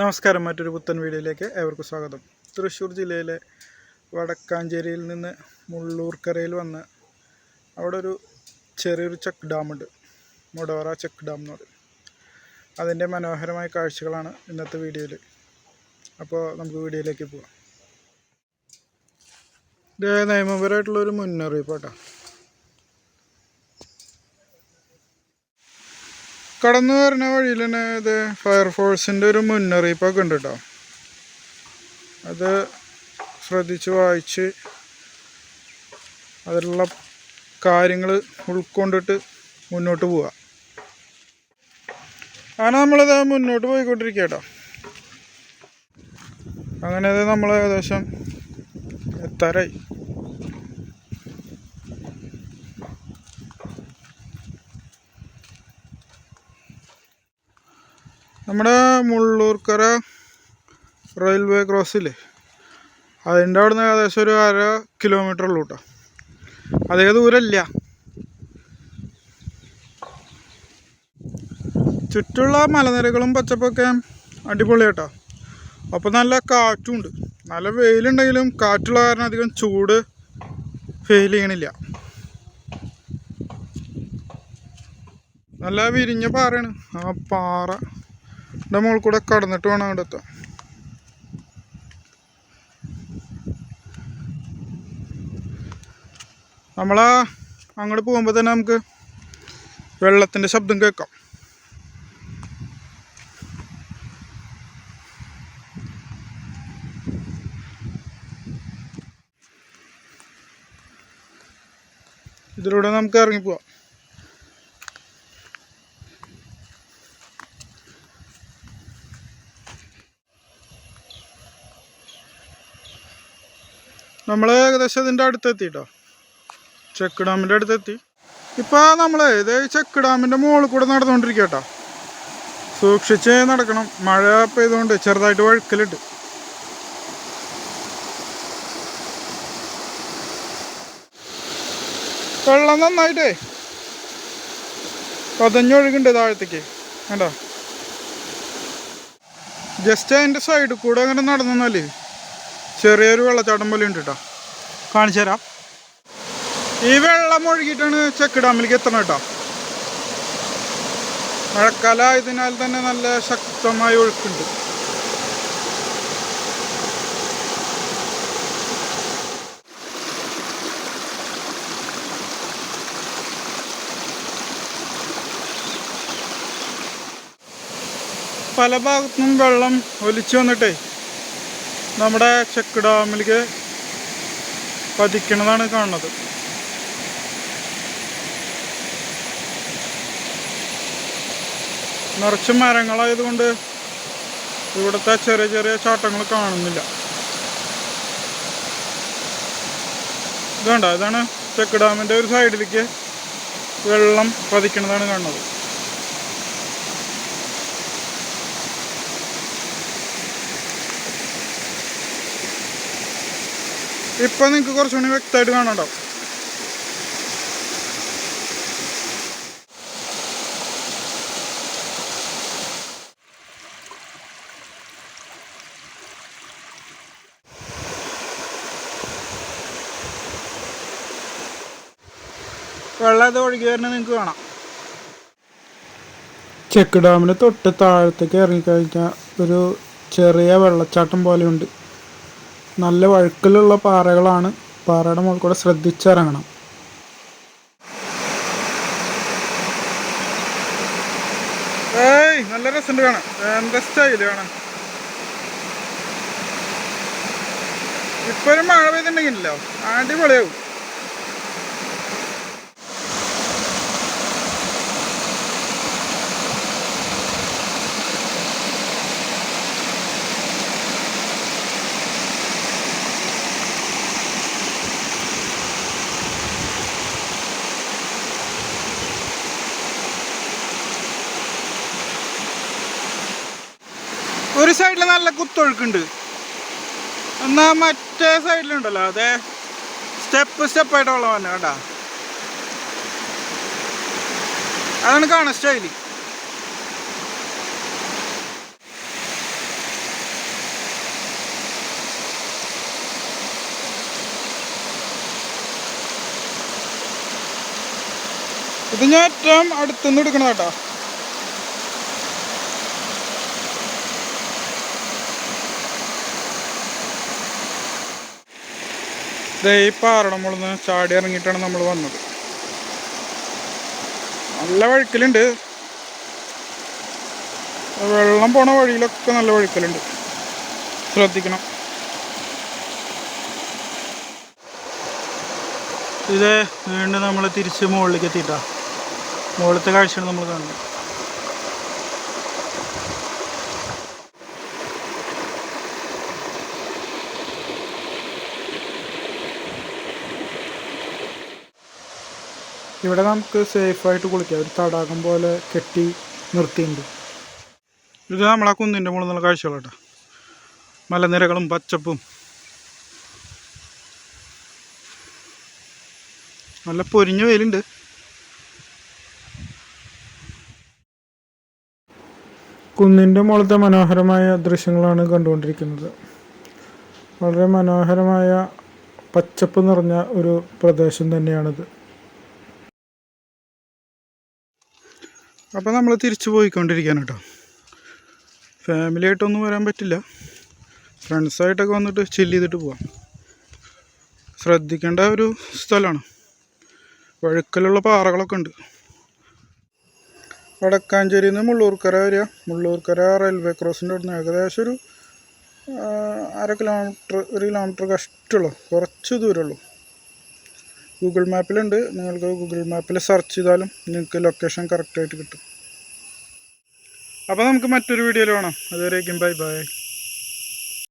നമസ്കാരം. മറ്റൊരു പുത്തൻ വീഡിയോയിലേക്ക് ഏവർക്കും സ്വാഗതം. തൃശ്ശൂർ ജില്ലയിലെ വടക്കാഞ്ചേരിയിൽ നിന്ന് മുള്ളൂർക്കരയിൽ വന്ന് അവിടെ ഒരു ചെറിയൊരു ചെക്ക് ഡാമുണ്ട്, മുടവറ ചെക്ക് ഡാം എന്ന് പറയും. അതിൻ്റെ മനോഹരമായ കാഴ്ചകളാണ് ഇന്നത്തെ വീഡിയോയിൽ. അപ്പോൾ നമുക്ക് വീഡിയോയിലേക്ക് പോകാം. ഇത് നിയമപരമായിട്ടുള്ളൊരു മുന്നറിയിപ്പ് കേട്ടോ. കടന്നു വരുന്ന വഴിയിൽ തന്നെ ഇത് ഫയർഫോഴ്സിൻ്റെ ഒരു മുന്നറിയിപ്പൊക്കെ ഉണ്ട് കേട്ടോ. അത് ശ്രദ്ധിച്ച് വായിച്ച് അതിലുള്ള കാര്യങ്ങൾ ഉൾക്കൊണ്ടിട്ട് മുന്നോട്ട് പോവുക. അങ്ങനെ നമ്മളിത് മുന്നോട്ട് പോയിക്കൊണ്ടിരിക്കുക കേട്ടോ. അങ്ങനെ അത് നമ്മൾ ഏകദേശം എത്താറായി. നമ്മുടെ മുള്ളൂർക്കര റെയിൽവേ ക്രോസില്ലേ, അതിൻ്റെ അവിടെ നിന്ന് ഏകദേശം ഒരു 1/2 കിലോമീറ്റർ ഉള്ളൂ കേട്ടോ. അതേ ദൂരമില്ല. ചുറ്റുള്ള മലനിരകളും പച്ചപ്പൊക്കെ അടിപൊളി കേട്ടോ. അപ്പോൾ നല്ല കാറ്റുണ്ട്. നല്ല വെയിലുണ്ടെങ്കിലും കാറ്റുള്ള കാരണം അധികം ചൂട് ഫീൽ ചെയ്യണില്ല. നല്ല വിരിഞ്ഞ പാറയാണ്. ആ പാറ മുകളിൽ കൂടെ കടന്നിട്ട് വേണം അവിടെ എത്താൻ. നമ്മളാ അങ്ങോട്ട് പോകുമ്പോൾ തന്നെ നമുക്ക് വെള്ളത്തിൻ്റെ ശബ്ദം കേൾക്കാം. ഇതിലൂടെ നമുക്ക് ഇറങ്ങിപ്പോവാം. നമ്മൾ ഏകദേശം ഇതിൻ്റെ അടുത്തെത്തി കേട്ടോ. ചെക്ക് ഡാമിൻ്റെ അടുത്തെത്തി. ഇപ്പോൾ നമ്മൾ ഇത് ചെക്ക് ഡാമിൻ്റെ മുകളിൽ കൂടെ നടന്നുകൊണ്ടിരിക്കുക കേട്ടോ. സൂക്ഷിച്ച് നടക്കണം. മഴ പെയ്തുകൊണ്ട് ചെറുതായിട്ട് വഴുക്കലുണ്ട്. വെള്ളം നന്നായിട്ടേ പതഞ്ഞൊഴുകുന്നുണ്ട് താഴത്തേക്ക്. കണ്ടോ, ജസ്റ്റ് അതിൻ്റെ സൈഡിൽ കൂടെ അങ്ങനെ നടന്നാൽ ചെറിയൊരു വെള്ളച്ചാട്ടം പോലെ ഉണ്ട് കേട്ടോ. കാണിച്ചു തരാം. ഈ വെള്ളം ഒഴുകിയിട്ടാണ് ചെക്ക് ഡാമിലേക്ക് എത്തണം കേട്ടോ. മഴക്കാലം ആയതിനാൽ തന്നെ നല്ല ശക്തമായ ഒഴുക്കുണ്ട്. പല ഭാഗത്തുനിന്നും വെള്ളം ഒലിച്ചു വന്നിട്ടേ നമ്മുടെ ചെക്ക് ഡാമിലേക്ക് പതിക്കണതാണ് കാണുന്നത്. നിറച്ച് മരങ്ങളായതുകൊണ്ട് ഇവിടുത്തെ ചെറിയ ചെറിയ ചാട്ടങ്ങൾ കാണുന്നില്ല. ഇതുണ്ടോ, ഇതാണ് ചെക്ക് ഡാമിൻ്റെ ഒരു സൈഡിലേക്ക് വെള്ളം പതിക്കണതാണ് കാണുന്നത്. ഇപ്പം നിങ്ങൾക്ക് കുറച്ചുകൂടി വ്യക്തമായിട്ട് കാണണ്ടാവും. വെള്ളം ഇത് ഒഴുകി വരുന്നത് നിങ്ങൾക്ക് കാണാം. ചെക്ക് ഡാമിന് തൊട്ട് താഴത്തേക്ക് ഇറങ്ങിക്കഴിഞ്ഞാൽ ഒരു ചെറിയ വെള്ളച്ചാട്ടം പോലെയുണ്ട്. നല്ല വഴുക്കലുള്ള പാറകളാണ്. പാറയുടെ മുകളിൽ കൂടെ ശ്രദ്ധിച്ചിറങ്ങണം. നല്ല രസമുണ്ട് കാണാൻ. എന്താ സ്റ്റൈല് കാണാൻ. ഇപ്പൊരു മഴ പെയ്തിട്ടുണ്ടെങ്കിലോ അടിപൊളിയാവും. ഒരു സൈഡിൽ നല്ല കുത്തൊഴുക്കുണ്ട്. എന്നാൽ മറ്റേ സൈഡിലുണ്ടല്ലോ അതെ സ്റ്റെപ്പായിട്ട് വെള്ളം വന്നെ കേട്ടോ. അതാണ് കാണാൻ സ്റ്റൈല്. ഇത് ഞാൻ ഏറ്റവും അടുത്തുനിന്ന് എടുക്കണം കേട്ടോ. ഈ പാറയുടെ മുകളിൽ നിന്ന് ചാടി ഇറങ്ങിയിട്ടാണ് നമ്മൾ വന്നത്. നല്ല വഴുക്കലുണ്ട്, വെള്ളം പോണ വഴിയിലൊക്കെ നല്ല വഴുക്കലുണ്ട്, ശ്രദ്ധിക്കണം. ഇത് വീണ്ടും നമ്മൾ തിരിച്ച് മുകളിലേക്ക് എത്തിയിട്ടാ. മുകളിലത്തെ കാഴ്ചയാണ് നമ്മൾ കാണുന്നത്. ഇവിടെ നമുക്ക് സേഫായിട്ട് കുളിക്കാം. ഒരു തടാകം പോലെ കെട്ടി നിർത്തിയിട്ടുണ്ട്. ഇത് നമ്മളാ കുന്നിൻ്റെ മുകളിൽ നിന്നുള്ള കാഴ്ചകളാട്ടോ. മലനിരകളും പച്ചപ്പും നല്ല പൊരിഞ്ഞ വെയിലുണ്ട്. കുന്നിൻ്റെ മുകളിലത്തെ മനോഹരമായ ദൃശ്യങ്ങളാണ് കണ്ടുകൊണ്ടിരിക്കുന്നത്. വളരെ മനോഹരമായ പച്ചപ്പ് നിറഞ്ഞ ഒരു പ്രദേശം തന്നെയാണിത്. അപ്പോൾ നമ്മൾ തിരിച്ചു പോയിക്കൊണ്ടിരിക്കുകയാണ് കേട്ടോ. ഫാമിലി ആയിട്ടൊന്നും വരാൻ പറ്റില്ല, ഫ്രണ്ട്സായിട്ടൊക്കെ വന്നിട്ട് ചില്ല് ചെയ്തിട്ട് പോവാം. ശ്രദ്ധിക്കേണ്ട ഒരു സ്ഥലമാണ്, വഴുക്കലുള്ള പാറകളൊക്കെ ഉണ്ട്. വടക്കാഞ്ചേരിയിൽ നിന്ന് മുള്ളൂർക്കര വരിക. മുള്ളൂർക്കര റെയിൽവേ ക്രോസിൻ്റെ അവിടെ നിന്ന് ഏകദേശം ഒരു 1/2 കിലോമീറ്റർ 1 കിലോമീറ്റർ കഷ്ടുള്ളൂ, കുറച്ച് ദൂരമുള്ളൂ. ഗൂഗിൾ മാപ്പിലുണ്ട്, നിങ്ങൾക്ക് ഗൂഗിൾ മാപ്പിൽ സെർച്ച് ചെയ്താലും നിങ്ങൾക്ക് ലൊക്കേഷൻ കറക്റ്റായിട്ട് കിട്ടും. അപ്പോൾ നമുക്ക് മറ്റൊരു വീഡിയോയിൽ കാണാം. അതുവരേക്കും ബൈ ബൈ.